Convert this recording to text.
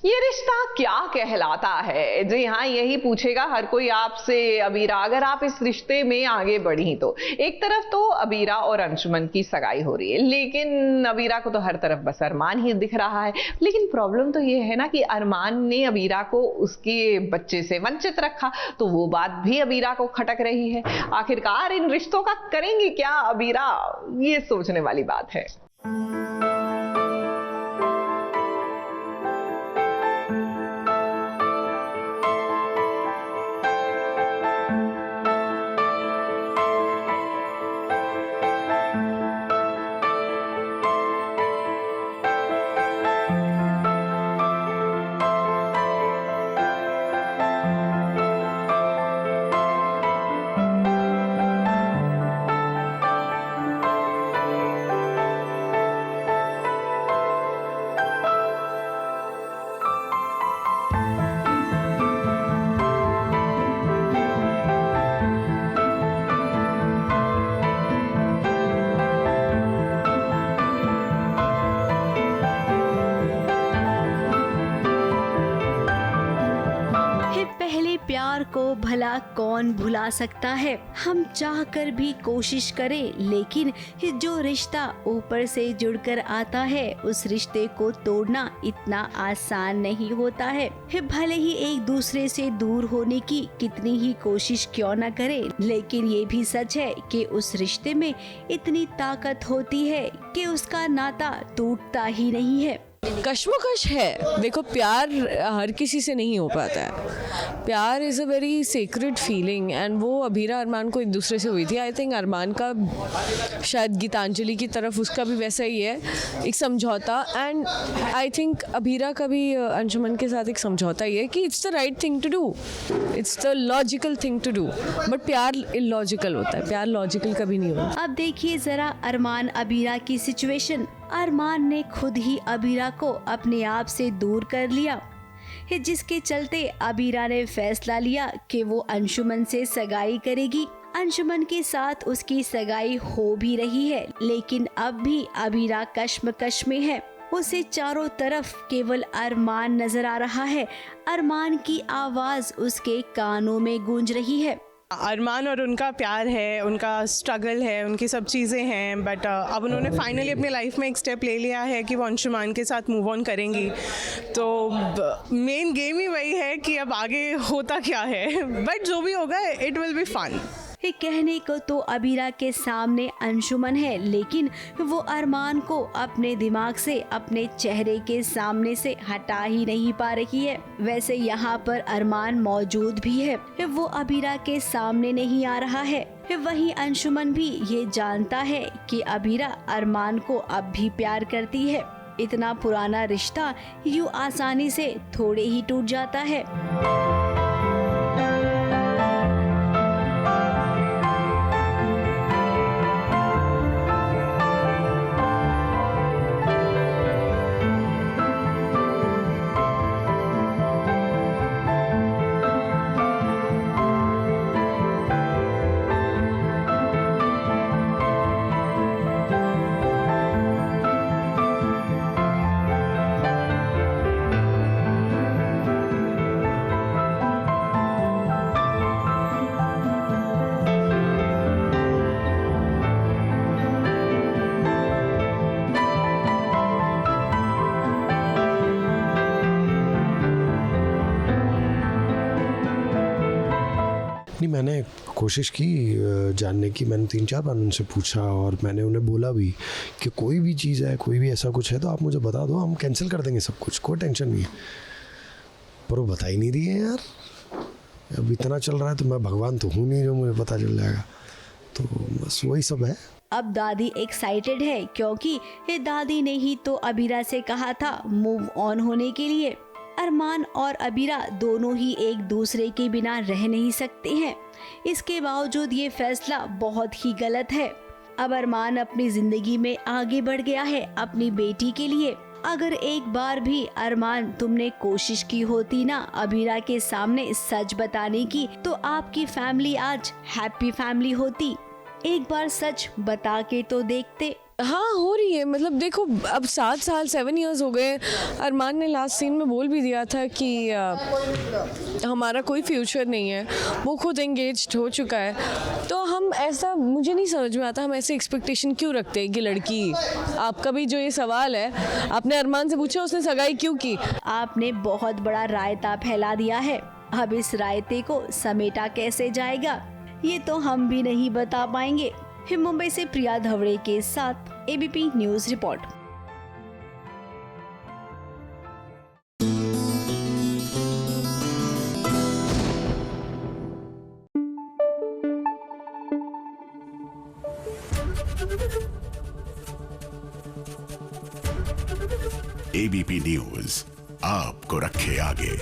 ये रिश्ता क्या कहलाता है? जी हाँ, यही पूछेगा हर कोई आपसे अबीरा, अगर आप इस रिश्ते में आगे बढ़ी तो। एक तरफ तो अबीरा और अंशुमन की सगाई हो रही है, लेकिन अबीरा को तो हर तरफ बस अरमान ही दिख रहा है। लेकिन प्रॉब्लम तो ये है ना कि अरमान ने अबीरा को उसके बच्चे से वंचित रखा, तो वो बात भी अबीरा को खटक रही है। आखिरकार इन रिश्तों का करेंगी क्या अबीरा? ये सोचने वाली बात है। पहले प्यार को भला कौन भुला सकता है। हम चाह कर भी कोशिश करें, लेकिन जो रिश्ता ऊपर से जुड़कर आता है उस रिश्ते को तोड़ना इतना आसान नहीं होता है। भले ही एक दूसरे से दूर होने की कितनी ही कोशिश क्यों न करें, लेकिन ये भी सच है कि उस रिश्ते में इतनी ताकत होती है कि उसका नाता टूटता ही नहीं है। कश्मकश है। देखो, प्यार हर किसी से नहीं हो पाता है। प्यार is a very sacred feeling and वो अबीरा अरमान को एक दूसरे से हुई थी। आई थिंक अरमान का शायद गीतांजलि की तरफ उसका भी वैसा ही है, एक समझौता। एंड आई थिंक अबीरा का भी अंशुमन के साथ एक समझौता ही है कि it's the right thing to do, it's the logical thing to do. But प्यार इलॉजिकल होता है, प्यार लॉजिकल कभी नहीं होता। अब देखिए जरा अरमान अबीरा की सिचुएशन। अरमान ने खुद ही अबीरा को अपने आप से दूर कर लिया, जिसके चलते अबीरा ने फैसला लिया कि वो अंशुमन से सगाई करेगी। अंशुमन के साथ उसकी सगाई हो भी रही है, लेकिन अब भी अबीरा कश्मकश में है। उसे चारों तरफ केवल अरमान नजर आ रहा है। अरमान की आवाज उसके कानों में गूंज रही है। अरमान और उनका प्यार है, उनका स्ट्रगल है, उनकी सब चीज़ें हैं, बट अब उन्होंने फाइनली अपनी लाइफ में एक स्टेप ले लिया है कि वो अंशुमान के साथ मूव ऑन करेंगी। तो मेन गेम ही वही है कि अब आगे होता क्या है, बट जो भी होगा इट विल बी फन। कहने को तो अबीरा के सामने अंशुमन है, लेकिन वो अरमान को अपने दिमाग से, अपने चेहरे के सामने से हटा ही नहीं पा रही है। वैसे यहाँ पर अरमान मौजूद भी है, वो अबीरा के सामने नहीं आ रहा है। वहीं अंशुमन भी ये जानता है कि अबीरा अरमान को अब भी प्यार करती है। इतना पुराना रिश्ता यूं आसानी से थोड़े ही टूट जाता है। नहीं, मैंने कोशिश की जानने की। मैंने 3-4 बार उनसे पूछा और मैंने उन्हें बोला भी कि कोई भी चीज़ है, कोई भी ऐसा कुछ है तो आप मुझे बता दो, हम कैंसिल कर देंगे सब कुछ, कोई टेंशन नहीं है। पर वो बता ही नहीं रही है यार। अब इतना चल रहा है तो मैं भगवान तो हूँ नहीं जो मुझे पता चल जाएगा। तो बस वही सब है। अब दादी एक्साइटेड है, क्योंकि दादी ने ही तो अबीरा से कहा था मूव ऑन होने के लिए। अरमान और अबीरा दोनों ही एक दूसरे के बिना रह नहीं सकते हैं। इसके बावजूद ये फैसला बहुत ही गलत है। अब अरमान अपनी जिंदगी में आगे बढ़ गया है अपनी बेटी के लिए। अगर एक बार भी अरमान तुमने कोशिश की होती ना अबीरा के सामने सच बताने की, तो आपकी फैमिली आज हैप्पी फैमिली होती। एक बार सच बता के तो देखते। हाँ हो रही है, मतलब देखो अब 7 years हो गए। अरमान ने लास्ट सीन में बोल भी दिया था कि हमारा कोई फ्यूचर नहीं है, वो खुद एंगेज्ड हो चुका है। तो हम ऐसा, मुझे नहीं समझ में आता हम ऐसे एक्सपेक्टेशन क्यों रखते हैं कि लड़की, आपका भी जो ये सवाल है आपने अरमान से पूछा उसने सगाई क्यों की। आपने बहुत बड़ा रायता फैला दिया है, अब इस रायते को समेटा कैसे जाएगा ये तो हम भी नहीं बता पाएंगे। मुंबई से प्रिया धवड़े के साथ ABP news report. ABP news आपको रखे आगे।